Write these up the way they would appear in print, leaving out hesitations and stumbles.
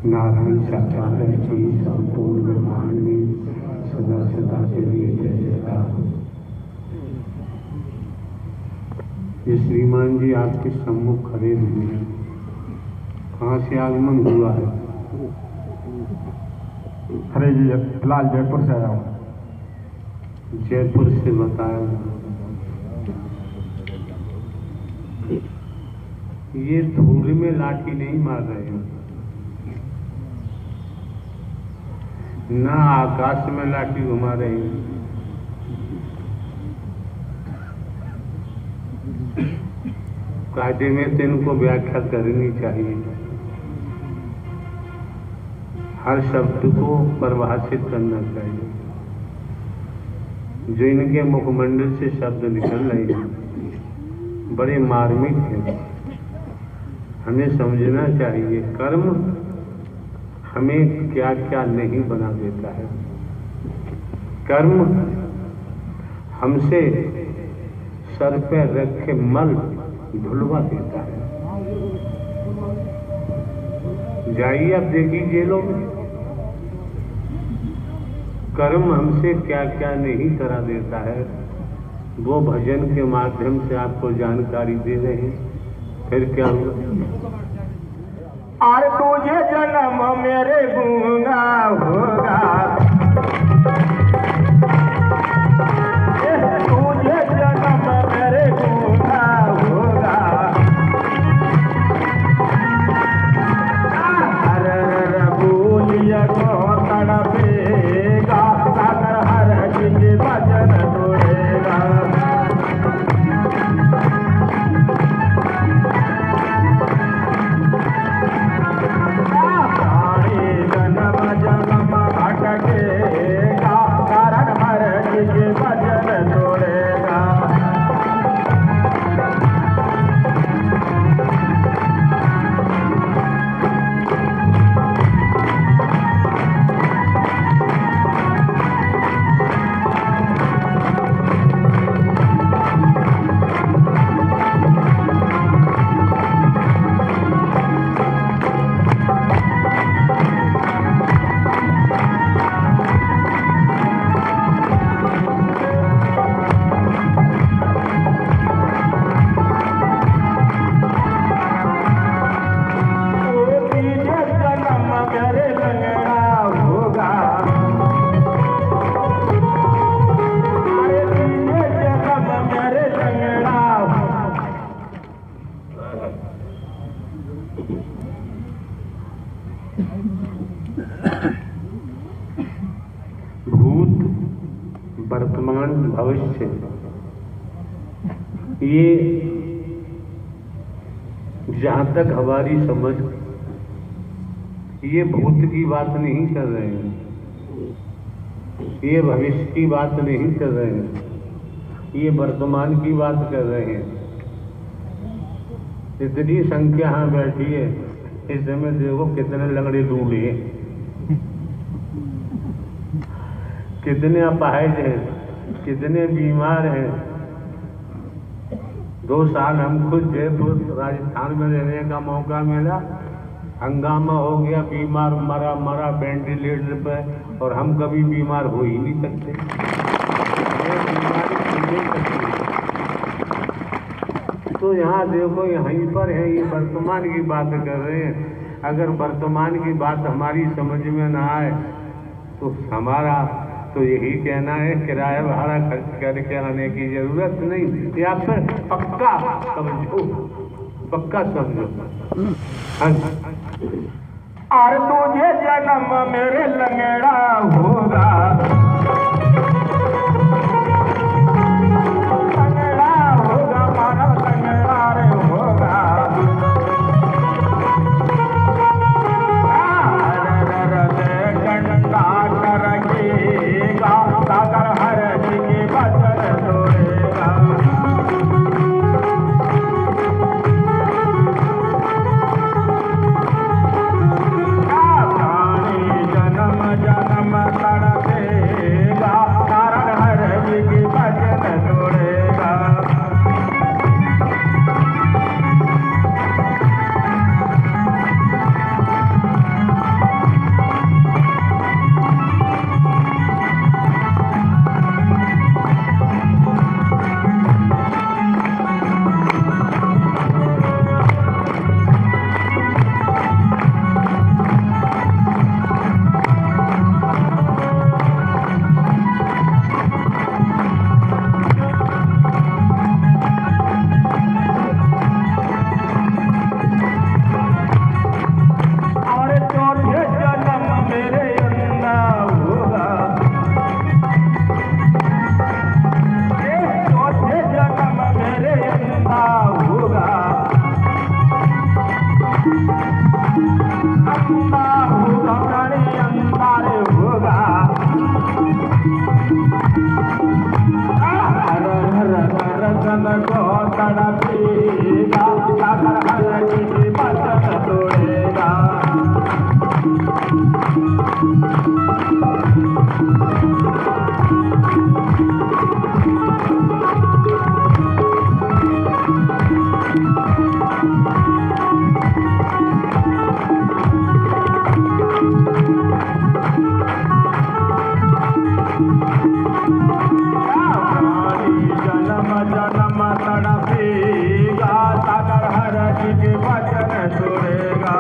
नारायण साकार की संपूर्ण ब्रह्मांड में सदा सदा के लिए जय जयकार। ये श्रीमान जी आपके सम्मुख खड़े हुए हैं। कहाँ से आगमन हुआ है? अरे जी फिलहाल जयपुर से आया हूँ। जयपुर से बताया। ये धूल में लाठी नहीं मार रहे हैं, ना आकाश में लाठी घुमा रहे हैं। कायदे में तो इनको व्याख्या करनी चाहिए, हर शब्द को परिभाषित करना चाहिए। जो इनके मुखमंडल से शब्द निकल रहे हैं बड़े मार्मिक हैं, हमें समझना चाहिए। कर्म हमें क्या क्या नहीं बना देता है। कर्म हमसे सर पे रखे मल धुलवा देता है। जाइए अब देखिए जेलों में कर्म हमसे क्या क्या नहीं करा देता है, वो भजन के माध्यम से आपको जानकारी दे रहे हैं। फिर क्या हुआ? और तुझे जन्म मेरे गूंगा होगा, तुझे जन्म मेरे गूंगा होगा। हर बोलिया को तड़पेगा, सागर हर चीज भजन तोड़ेगा। भूत, वर्तमान, भविष्य, ये जहां तक हमारी समझ, ये भूत की बात नहीं कर रहे हैं, ये भविष्य की बात नहीं कर रहे हैं, ये वर्तमान की बात कर रहे हैं। इतनी संख्या यहाँ बैठी है, इस समय देखो कितने लंगड़े लूढ़े हैं, कितने अपाहिज हैं, कितने बीमार हैं। 2 साल हम खुद जयपुर राजस्थान में रहने का मौका मिला, हंगामा हो गया, बीमार मरा वेंटिलेटर पे, और हम कभी बीमार हो ही नहीं सकते। ये बीमारी नहीं सकती। तो यहाँ देखो यहीं पर है, ये वर्तमान की बात कर रहे हैं। अगर वर्तमान की बात हमारी समझ में ना आए तो हमारा तो यही कहना है, किराया भाड़ा खर्च करके आने की जरूरत नहीं, या फिर पक्का समझो, पक्का समझो। और तुझे जन्म मेरे लंगड़ा होगा, लंगड़ा होगा, मानव लंगड़ा रे होगा। डंडा करकेगा, सागर हर जी भजन तोड़ेगा। जन्म जन्म तड़पेगा, तड़पेगा, सागर हर की बचन तोड़ेगा। जन्म जन्म तड़पेगा, सागर हर की बचन तोड़ेगा।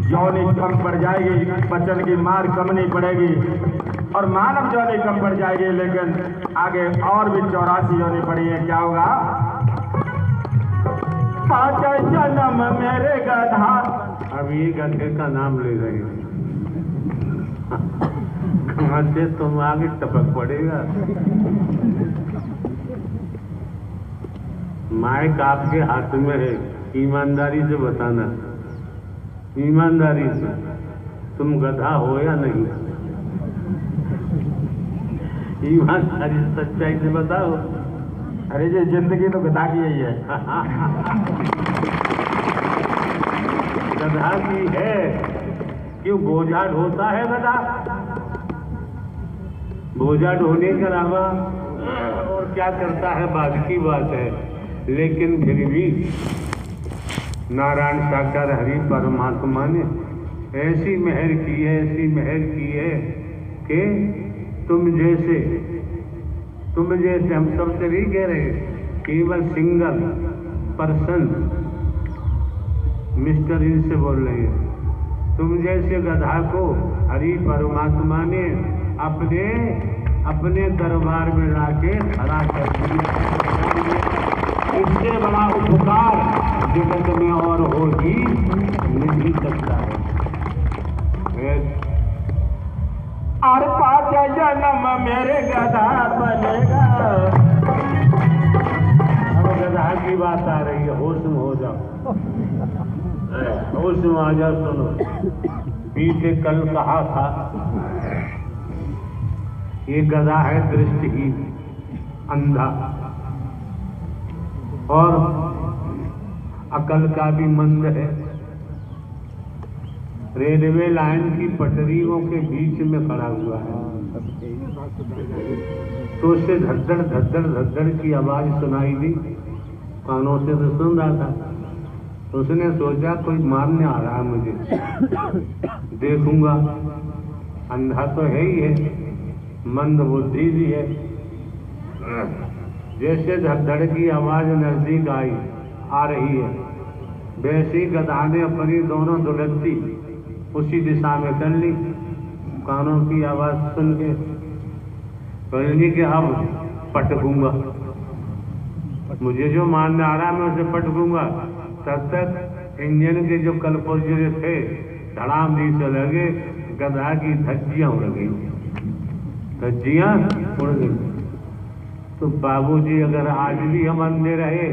यौनी कम पड़ जाएगी, बच्चन की मार कम नहीं पड़ेगी और मानव यौनी कम पड़ जाएगी, लेकिन आगे और भी 84 यौनी पड़ी है। क्या होगा? 5 जन्म मेरे गधा। अब ये गधे का नाम ले रहे हैं, कहाँ से तुम आगे टपक पड़ेगा। माइक आपके हाथ में है, ईमानदारी से बताना, ईमानदारी से, तुम गधा हो या नहीं? ईमानदारी सच्चाई से बताओ। अरे ये जिंदगी तो गधा की ही है। गधा की है, क्यों बोझा ढोता है गधा? बोझा ढोने के अलावा और क्या करता है बात की बात है, लेकिन फिर भी नारायण साकार हरि परमात्मा ने ऐसी मेहर की है, ऐसी मेहर की है कि तुम जैसे हम सबसे नहीं कह रहे, केवल सिंगल पर्सन मिस्टर इनसे बोल रहे हैं, तुम जैसे गधा को हरि परमात्मा ने अपने दरबार में लाके खड़ा कर दिया। इससे बड़ा उपकार जगत में और हो ही नहीं सकता है। और 5 जन्म मेरे गधा बनेगा। अब गधा की बात आ रही है, होश में हो जाओ, होश में आ जाओ। सुनो, पीछे कल कहा था, ये गधा है दृष्टिहीन, अंधा और अकल का भी मंद है। रेलवे लाइन की पटरियों के बीच में खड़ा हुआ है, तो उसे धड़धड़ धड़धड़ धड़धड़ की आवाज सुनाई दी, कानों से तो सुन रहा था। तो उसने सोचा कोई मारने आ रहा है मुझे, देखूंगा। अंधा तो है ही है, मंद बुद्धि भी है। जैसे धड़धड़ की आवाज नजदीक आ रही है, वैसे ही गधा ने अपनी दोनों दुलत्ती उसी दिशा में कर ली। कानों की आवाज सुन के बोलनी कि अब पटकूंगा, मुझे जो मारने आ रहा है मैं उसे पटकूंगा। तब तक इंजन के जो कलपुर्जे थे धड़ाम दी से लगे, गधा की धज्जियां उड़ गई, धज्जियां उड़ गई। तो बाबूजी अगर आज भी हम अंधे रहे,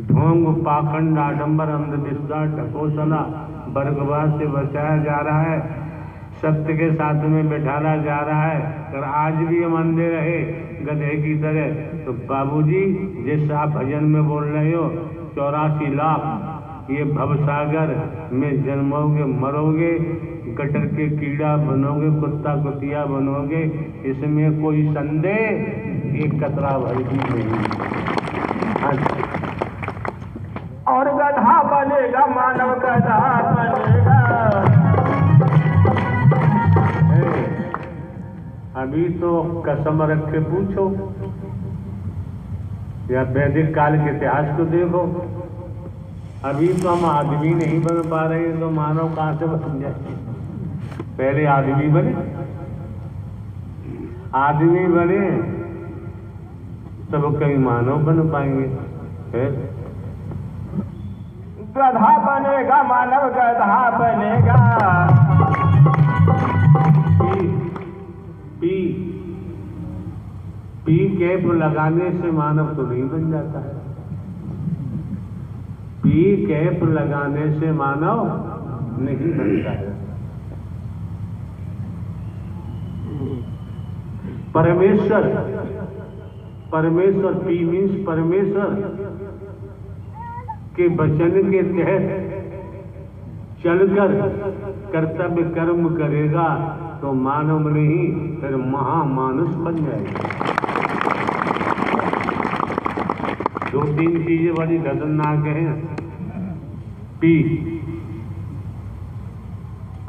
ढोंग पाखंड आडंबर अंधविश्वास ढकोसला वर्गवाद से बचाया जा रहा है, सत्य के साथ में बैठाला जा रहा है। अगर आज भी हम अंधे रहे गधे की तरह, तो बाबूजी जैसे आप भजन में बोल रहे हो 84 लाख ये भवसागर में जन्मोगे, मरोगे, गटर के कीड़ा बनोगे, कुत्ता कुतिया बनोगे, इसमें कोई संदेह एक कतरा भर भी नहीं। और गधा बनेगा, मानव गधा बनेगा। अभी तो कसम रख के पूछो या वैदिक काल के इतिहास को देखो, अभी तो हम आदमी नहीं बन पा रहे, तो मानव कहाँ से बन जाए? पहले आदमी बने, आदमी बने तब कई मानव बन पाएंगे। गधा बनेगा मानव, गधा बनेगा। पी कैप लगाने से मानव तो नहीं बन जाता है। पी कैप लगाने से मानव नहीं बनता है। परमेश्वर पी मीन्स परमेश्वर के वचन के तहत चलकर कर्तव्य कर्म करेगा तो मानव नहीं फिर महामानुष बन जाएगा। 2-3 चीजें बड़ी खतरनाक हैं। पी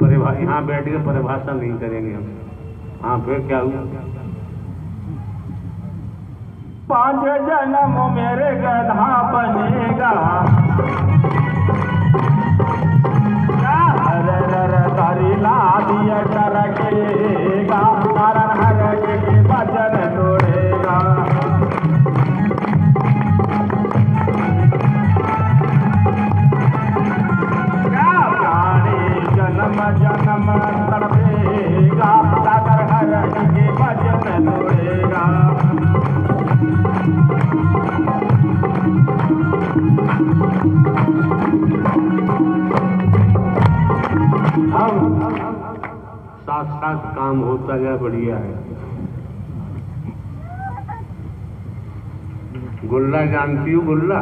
यहाँ बैठ के परिभाषा नहीं करेंगे हम। हाँ फिर क्या हुआ? 5 जन्म मेरे गधा बनेगा। तारी ला दिया टरकेगा, कारण हर के वचन तोड़ेगा। प्राणी जन्म जन्म तड़पेगा, सागर हर के वचन तोड़ेगा। साथ साथ काम होता जाए, बढ़िया है। गुल्ला जानती हो? गुल्ला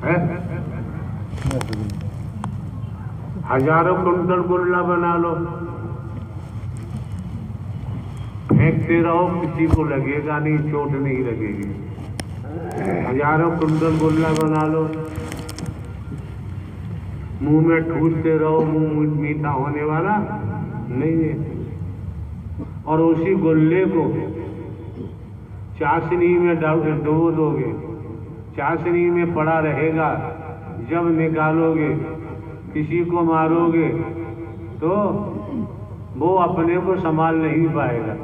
है, हजारों कुंटल गुल्ला बना लो, फेंकते रहो, किसी को लगेगा नहीं, चोट नहीं लगेगी। हजारों कुंटल गुल्ला बना लो, मुंह में ठूसते रहो, मुंह मीठा होने वाला नहीं है। और उसी गुल्ले को चाशनी में डुबो दोगे, चाशनी में पड़ा रहेगा। जब निकालोगे, किसी को मारोगे तो वो अपने को संभाल नहीं पाएगा,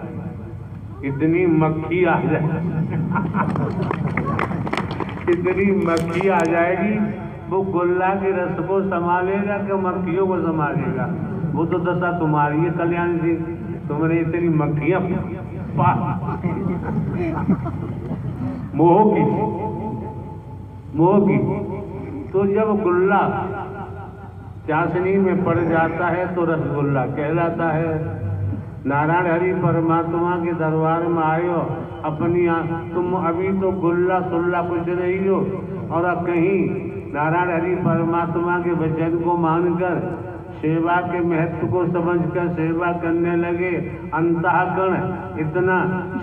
इतनी मक्खी आ जाए इतनी मक्खी आ जाएगी, वो गुल्ला के रस को संभालेगा कि मक्खियों को संभालेगा? वो तो दशा तुम्हारी है कल्याण जी, तुमने इतनी मक्खियां मोह की। तो जब गुल्ला चाशनी में पड़ जाता है तो रसगुल्ला कहलाता है। नारायण हरि परमात्मा के दरबार में आए हो, अपनी तुम अभी तो गुल्ला सुल्ला कुछ नहीं हो, और अब कहीं नारायण हरि परमात्मा के वचन को मानकर सेवा के महत्व को समझकर सेवा करने लगे, अंतःकरण इतना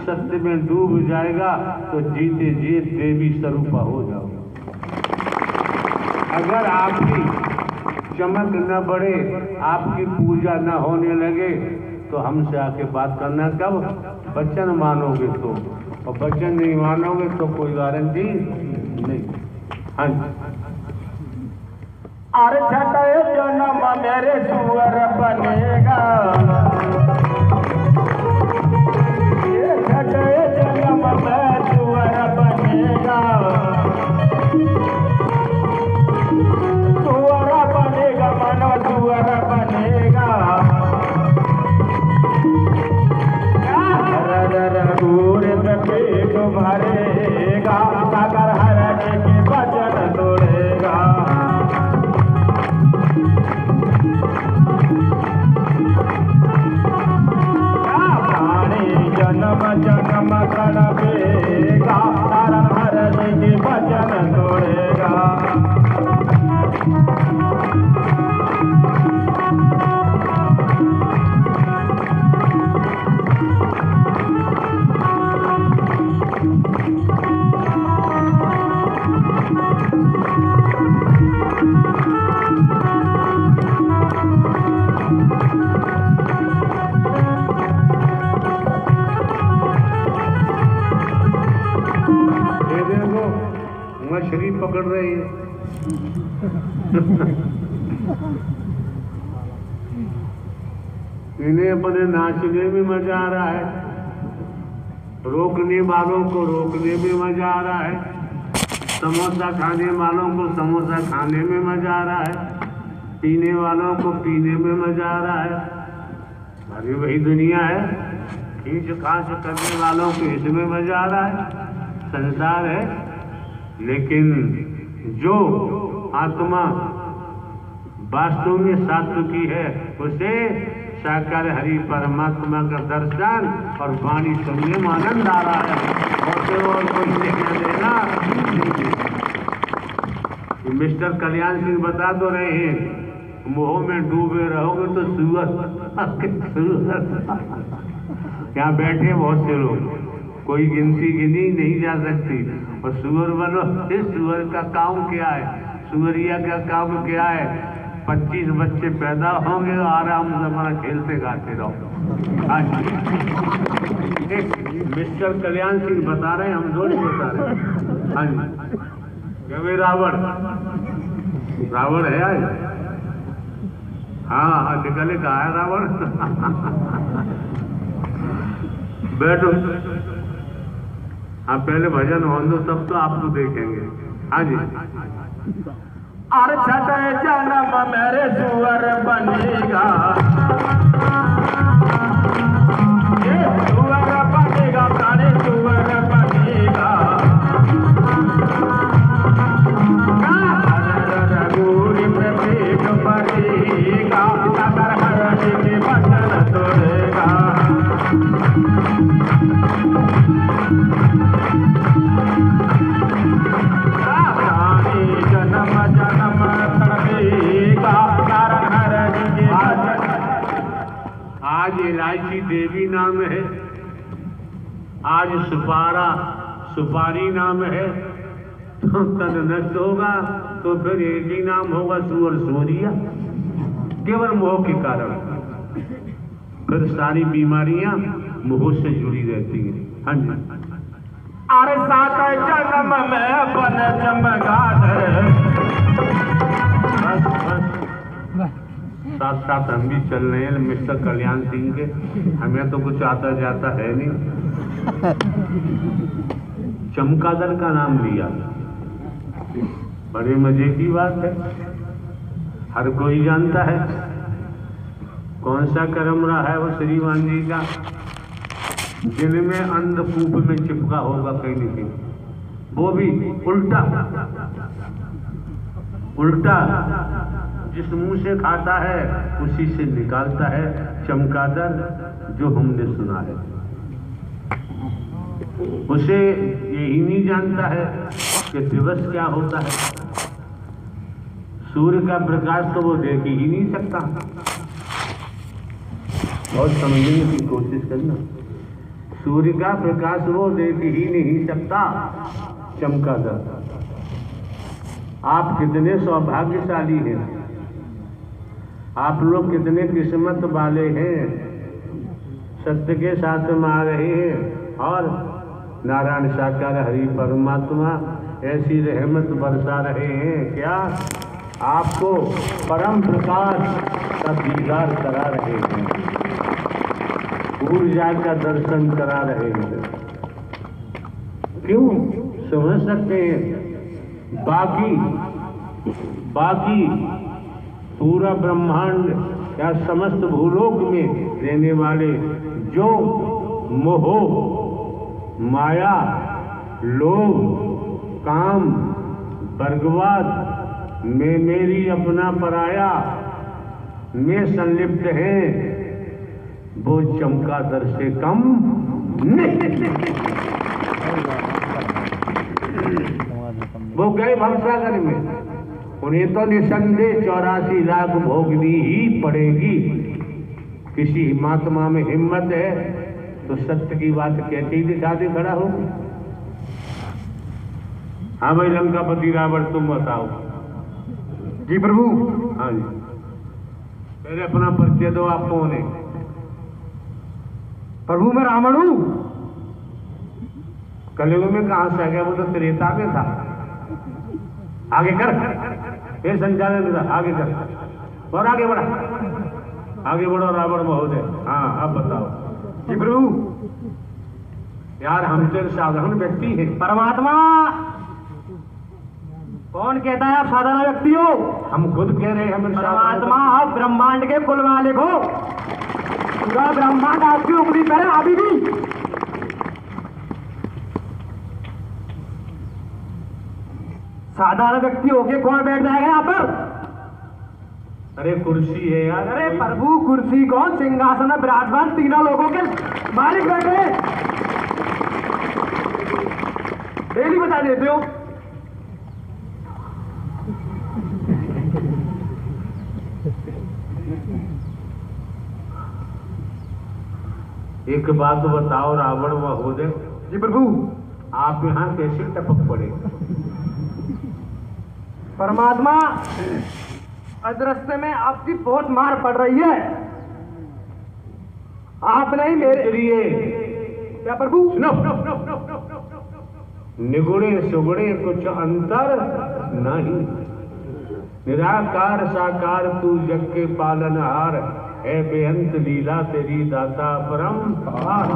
सत्य में डूब जाएगा तो जीते जी देवी स्वरूपा हो जाओगे। अगर आपकी चमक न बढ़े, आपकी पूजा न होने लगे तो हमसे आके बात करना कब? वचन मानोगे तो, और वचन नहीं मानोगे तो कोई गारंटी नहीं। हाँ जी। अरे छठे जन्म मेरे सुअर बनेगा, ये छठे जन्म में सुअर बनेगा। सुअर बनेगा मानो सुअर बनेगा। पूरे पेट भरेगा, सागर हर के वचन तोड़ेगा। जन्म जन्म तड़पेगा, कारण हर के वचन तोड़ेगा। मछली पकड़ रही है इन्हें अपने नाचने में मजा आ रहा है। रोकने वालों को रोकने में मजा आ रहा है, समोसा खाने वालों को समोसा खाने में मजा आ रहा है, पीने वालों को पीने में मजा आ रहा है। अरे वही दुनिया है, खींच खांच करने वालों को इसमें मजा आ रहा है, संसार है। लेकिन जो आत्मा वास्तव में सात्विकी है उसे साकार हरि परमात्मा का दर्शन और वाणी सुनने में आनंद आ रहा है। और कोई लेना देना। मिस्टर कल्याण सिंह बता तो रहे हैं, मोह में डूबे रहोगे तो सुअर यहाँ बैठे बहुत से लोग, कोई गिनती गिनी नहीं जा सकती। और सुअर बनो, इस सुअर का काम क्या है, सुअरिया का काम क्या है? 25 बच्चे पैदा होंगे, आराम से हमारा खेलते गाते रहो। मिस्टर कल्याण सिंह बता रहे हैं, हम दो नहीं बता रहे। हाँ जी, क्या भाई रावण है आज? हाँ निकले कहा है रावण। बैठो, हाँ पहले भजन हो दो तब तो आप तो देखेंगे। हाँ जी। और छठे जन्म मेरे सुअर बनेगा, ये सुअर बनेगा, प्राणी सुअर बनेगा। रघुरी पे पेट भरेगा, सागर हरि के वचन तोड़ेगा। जन्म जन्म तड़पेगा, कारण हरि के वचन। आज इलायची देवी नाम है, आज सुपारी नाम है। तो तन नष्ट होगा तो फिर एक ही नाम होगा, सुअर सुअरिया। केवल मोह के कारण फिर सारी बीमारियां मोह से जुड़ी रहती हैं। हाँ जी। अरे सात जन्म में बन चमगादड़, साथ साथ हम भी चल रहे हैं मिस्टर कल्याण सिंह के, हमें तो कुछ आता जाता है नहीं। चमगादड़ का नाम लिया, बड़े मजे की बात है। हर कोई जानता है कौन सा कर्म रहा है वो श्रीमान जी का, जिनमें अंधकूप में चिपका होगा कहीं न कहीं, वो भी उल्टा जिस मुंह से खाता है उसी से निकालता है। चमगादड़ जो हमने सुना है, उसे यही नहीं जानता है कि दिवस क्या होता है। सूर्य का प्रकाश तो वो देख ही नहीं सकता। और समझने की कोशिश करना, सूर्य का प्रकाश वो देख ही नहीं सकता। चमगादड़, आप कितने सौभाग्यशाली हैं, आप लोग कितने किस्मत वाले हैं, सत्य के साथ में आ रहे हैं। और नारायण साकार हरि परमात्मा ऐसी रहमत बरसा रहे हैं, क्या आपको परम प्रकाश का दीदार करा रहे हैं, ऊर्जा का दर्शन करा रहे हैं। क्यों? समझ सकते हैं, बाकी पूरा ब्रह्मांड या समस्त भूलोक में रहने वाले जो मोह, माया, लोभ, काम, वर्गवाद में मेरी अपना पराया में संलिप्त हैं, वो चमगादड़ से कम नहीं। वो गए भवसागर में, उन्हें तो निसंदेह 84 लाख भोगनी ही पड़ेगी। किसी महात्मा में हिम्मत है तो सत्य की बात कहते ही दिखा दे खड़ा हो। हाँ भाई लंकापति रावण, तुम बताओ। जी प्रभु। हाँ जी, पहले अपना परिचय दो, आप कौन है? प्रभु मैं रावण हूँ। कलयुग में कहां से आ गया? वो तो त्रेता में था। आगे कर, ये संचालन था, आगे कर और आगे बढ़ा, आगे बढ़ो रावण महोदय। हाँ अब बताओ। जी प्रभु, यार हम तो साधारण व्यक्ति हैं। परमात्मा, कौन कहता है आप साधारण व्यक्ति हो? हम खुद कह रहे हैं हम परमात्मा, आप ब्रह्मांड के कुल मालिक हो। पूरा ब्रह्मांड आपकी उंगली पर है अभी भी। साधारण व्यक्ति होके कौन बैठ जाएगा यहाँ पर? अरे कुर्सी है यार। अरे प्रभु, कुर्सी कौन, सिंहासन में विराजमान तीनों लोगों के मालिक बैठे हैं। डेली बता देते हो। एक बात बताओ रावण व हो दे। जी प्रभु। आप यहाँ कैसे टपक पड़े? परमात्मा, अदृश्य में आपकी बहुत मार पड़ रही है। आप नहीं मेरे लिए। क्या प्रभु? निगुणे सुगुणे कुछ अंतर नहीं। निराकार साकार तू जग के पालनहार है, बेअंत लीला तेरी दाता परम पार।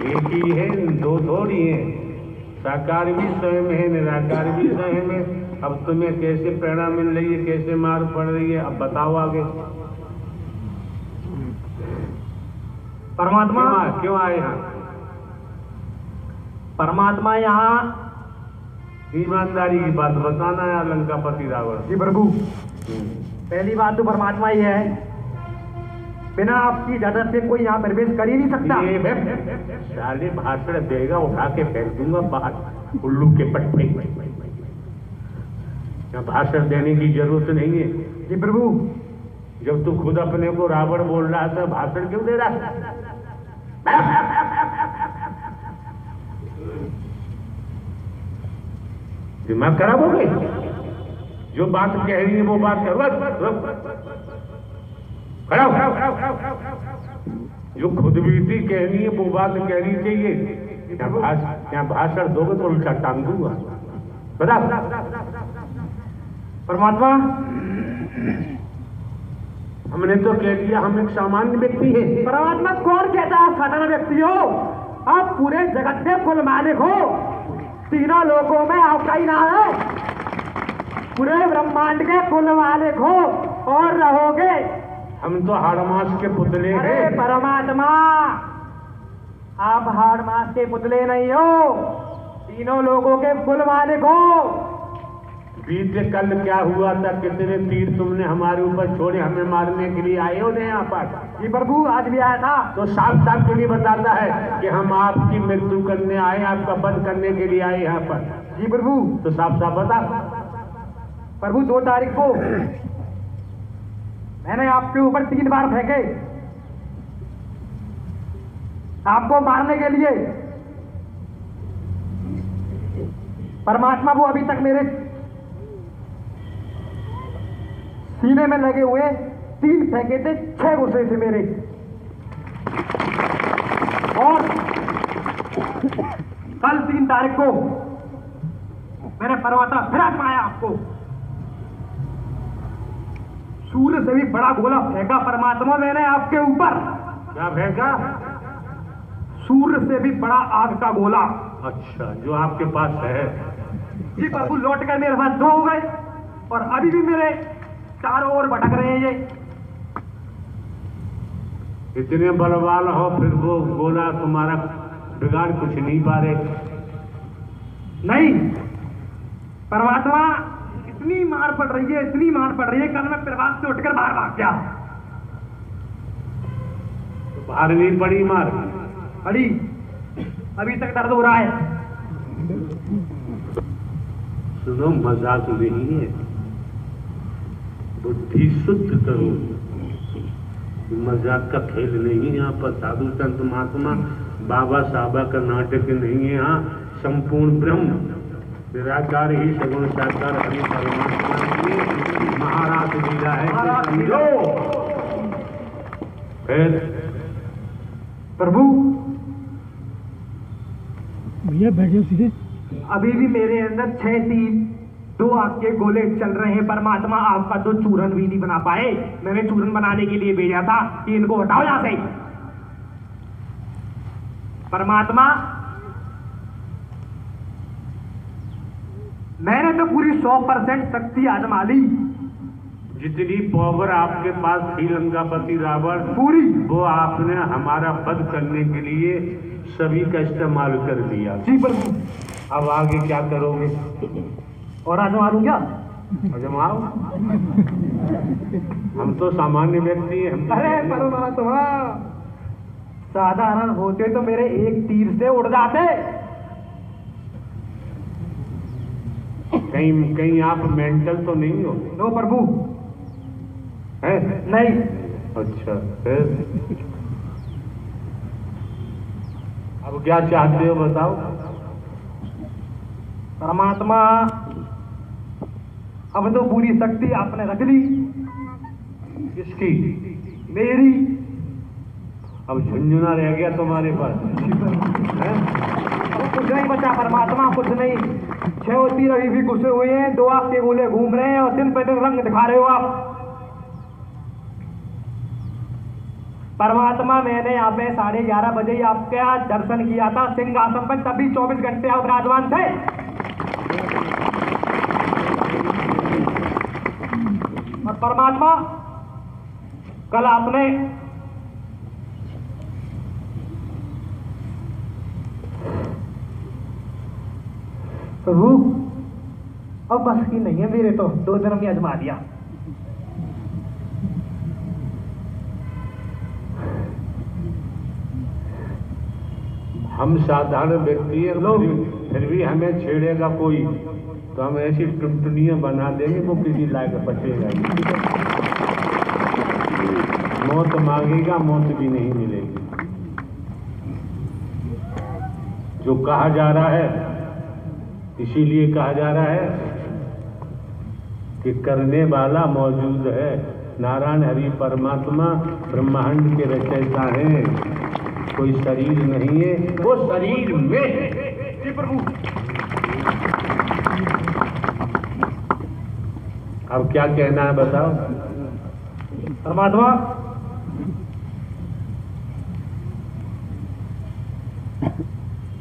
एक ही है, दो थोड़ी है। साकार भी स्वयं है, निराकार भी स्वयं है। अब तुम्हें कैसे प्रेरणा मिल रही है, कैसे मार पड़ रही है, अब बताओ आगे। परमात्मा क्यों आए यहाँ? परमात्मा यहाँ ईमानदारी की बात बताना है लंकापति रावण। जी प्रभु। पहली बात तो परमात्मा ये है, बिना आपकी इजाजत से कोई यहाँ प्रवेश कर ही नहीं सकता। साले भाषण देगा, उठा के फेंक दूंगा बाहर उल्लू के पट्टे। यहाँ भाषण देने की जरूरत नहीं है। जी प्रभु। जब तू खुद अपने को रावण बोल रहा था, भाषण क्यों दे रहा? दिमाग खराब हो गई? जो बात कह रही है वो बात खड़ा। जो खुद बीती कहनी है वो बात कहनी चाहिए। यहाँ भाषण दोगे तो उल्टा टांग दूंगा। बता। परमात्मा, हमने तो कह दिया हम एक सामान्य व्यक्ति हैं। परमात्मा, कौन कहता है साधारण व्यक्ति हो? आप पूरे जगत के कुल मालिक हो। तीनों लोगों में आपका ही नाम है। पूरे ब्रह्मांड के कुल मालिक हो और रहोगे। हम तो हाड़मास के पुतले हैं। परमात्मा, आप हाड़मास के पुतले नहीं हो, तीनों लोगों के कुल मालिक हो। बीते कल क्या हुआ था? कितने तीर तुमने हमारे ऊपर छोड़े, हमें मारने के लिए आए हो यहाँ पर? जी प्रभु, आज भी आया था। तो साफ साफ के लिए बताता है कि हम आपकी मृत्यु करने आए, आपका वध करने के लिए आए यहाँ पर। जी प्रभु। तो साफ साफ बता। प्रभु, 2 तारीख को मैंने आपके ऊपर 3 बार फेंके आपको मारने के लिए। परमात्मा, वो अभी तक मेरे सीने में लगे हुए 3 फेंके थे, 6 गुस्से थे मेरे। और कल 3 तारीख को मैंने परमात्मा फिर आजमाया आपको। सूर्य से भी बड़ा गोला फेंका परमात्मा मैंने आपके ऊपर। क्या फेंका? सूर्य से भी बड़ा आग का गोला। अच्छा, जो आपके पास है। जी प्रभु, लौट कर मेरे पास 2 हो गए और अभी भी मेरे चारों ओर भटक रहे हैं ये। इतने बलवान हो फिर वो गोला तुम्हारा बिगाड़ कुछ नहीं पा रहे? नहीं परमात्मा, इतनी मार पड़ रही है, इतनी मार पड़ रही है, कल मैं प्रवास से उठकर बाहर भाग गया। तो बाहर नहीं पड़ी मार? पड़ी, अभी तक दर्द हो रहा है। सुनो, मजाक नहीं है, बुद्धि शुद्ध करो। मजाक का खेल नहीं है यहाँ पर। साधु संत महात्मा बाबा साहबा का नाटक नहीं है यहाँ। संपूर्ण ब्रह्म निराकार ही सगुण साकार हरि परमात्मा की महाराज लीला है। समझो। फिर प्रभु, भैया बैठे सीधे। अभी भी मेरे अंदर 6 तीर 2 आग के गोले चल रहे हैं। परमात्मा, आपका तो चूरन भी नहीं बना पाए। मैंने चूरन बनाने के लिए भेजा था कि इनको हटाओ यहाँ से। परमात्मा, मैंने तो पूरी 100% शक्ति आजमा ली। जितनी पावर आपके पास थी लंकापति रावण पूरी, वो आपने हमारा वध करने के लिए सभी का इस्तेमाल कर दिया। जी प्रभु। अब आगे क्या करोगे? और आजमा लूं क्या? अजमाओ। हम तो सामान्य व्यक्ति हैं। अरे परमात्मा, साधारण होते तो मेरे एक तीर से उड़ जाते। कहीं आप मेंटल तो नहीं हो? नो प्रभु। है? नहीं। अच्छा, फिर अब क्या चाहते हो बताओ? परमात्मा, अब तो पूरी शक्ति आपने रख ली। किसकी? मेरी। अब झुंझुना रह गया तुम्हारे पास? है? कुछ नहीं बचा परमात्मा, कुछ नहीं। 6 तीर अभी भी घुसे हुए हैं, 2 आंख के गोले घूम रहे हैं और दिन पे दिन रंग दिखा रहे हो आप। परमात्मा, मैंने यहाँ पे 11:30 बजे ही आपका दर्शन किया था सिंहासन पर, तभी 24 घंटे आप विराजमान थे। और परमात्मा, कल आपने प्रभु, अब बस की नहीं है मेरे तो, 2 दिन में आजमा दिया। हम साधारण व्यक्ति हैं लोग, फिर भी हमें छेड़ेगा कोई तो हम ऐसी टुनटुनियां बना देंगे वो किसी लायक बचेगा ही। मौत मांगेगा, मौत भी नहीं मिलेगी। जो कहा जा रहा है, इसीलिए कहा जा रहा है कि करने वाला मौजूद है। नारायण हरि परमात्मा ब्रह्मांड के रचयिता हैं, कोई शरीर नहीं है, वो शरीर में है। जी प्रभु। अब क्या कहना है बताओ? परमात्मा,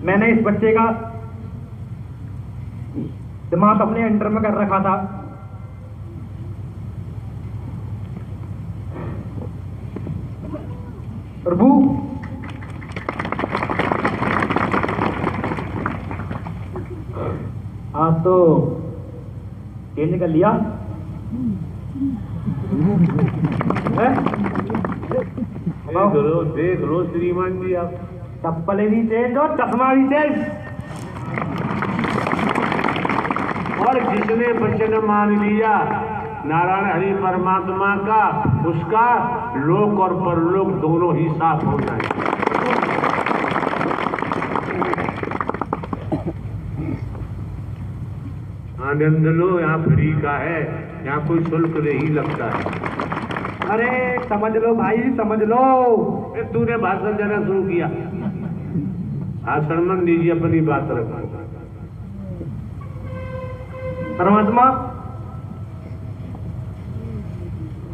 मैंने इस बच्चे का दिमाग अपने अंडर में कर रखा था। प्रभु, आज तो ये निकल लिया है? देख लो श्रीमान जी, आप चप्पलें भी चेंज और चश्मा भी चेंज। और जिसने वचन मान लिया नारायण हरि परमात्मा का, उसका लोक और परलोक दोनों ही साफ हो जाए। आनंद लो, यहाँ फ्री का है, यहाँ कोई शुल्क नहीं लगता है। अरे समझ लो भाई, समझ लो। तूने भाषण देना शुरू किया, भाषण मन दीजिए, अपनी बात रखो। परमात्मा,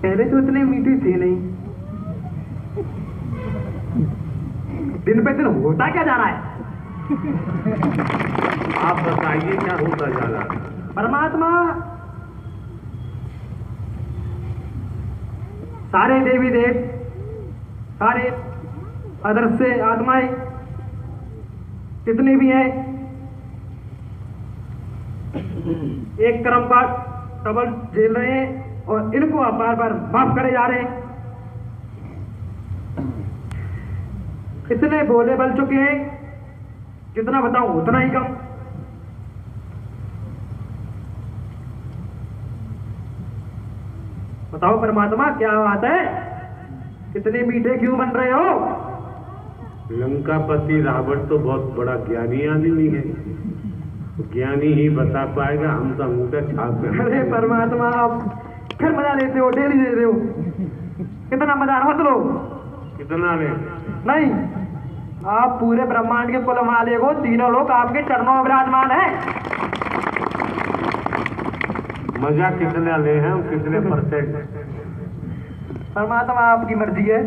पहले तो इतने मीठे थे नहीं, दिन पे दिन होता क्या जा रहा है? आप बताइए क्या होता जा रहा है? परमात्मा, सारे देवी देव, सारे अदृश्य आत्माएं कितने भी हैं, एक कर्म का डबल झेल रहे हैं और इनको आप बार बार माफ करे जा रहे हैं। इतने भोले बल चुके हैं, जितना बताऊं उतना ही कम। बताओ परमात्मा, क्या बात है? कितने मीठे क्यों बन रहे हो? लंकापति रावण तो बहुत बड़ा ज्ञानी आदमी है, ज्ञानी ही बता पाएगा, हम तो अंगूठा छाप। अरे परमात्मा, आप फिर मजा लेते हो, डेली देते हो। कितना मजा मत लो। कितना ले? नहीं, आप पूरे ब्रह्मांड के कुल मालिक हो, तीनों लोग आपके चरणों में विराजमान है। मजा कितना ले हैं, कितने परसेंट? परमात्मा, आपकी मर्जी है।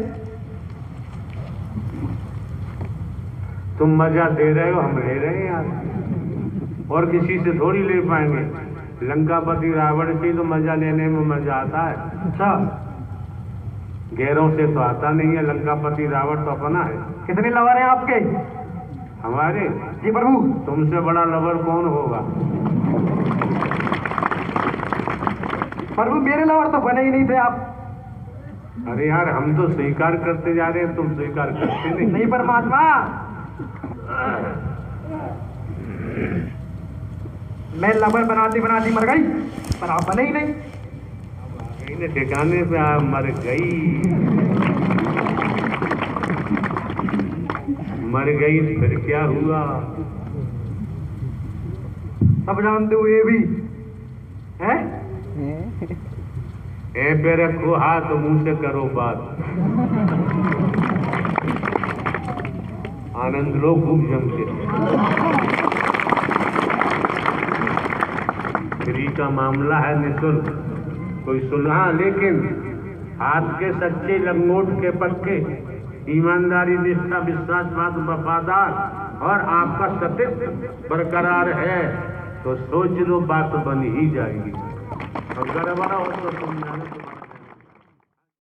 तुम मजा दे रहे हो, हम ले रहे हैं यार, और किसी से थोड़ी ले पाएंगे। लंकापति रावण से तो मजा लेने में मजा आता है। अच्छा, गैरों से तो आता नहीं है। लंकापति रावण तो अपना है। कितने लवर हैं आपके? हमारे? जी प्रभु। तुमसे बड़ा लवर कौन होगा? प्रभु मेरे लवर तो बने ही नहीं थे आप। अरे यार, हम तो स्वीकार करते जा रहे हैं, तुम स्वीकार करते नहीं। नहीं परमात्मा, मैं लवर बनाती बनाती मर गई, पर आप बने ही नहीं। इन्हें ठिकाने पे आ मर गई, मर गई फिर क्या हुआ? सब जानते हो ये भी है। ए पे रखो हाथ, मुंह से करो बात। आनंद लो खूब जम के। फ्री का मामला है, निःशुल्क, कोई सुलह, लेकिन हाथ के सच्चे, लंगोट के पक्के, ईमानदारी, निष्ठा, विश्वासपात, वफादार और आपका सत्य बरकरार है तो सोच लो बात बन ही जाएगी। और गड़बड़ा हो तो तुम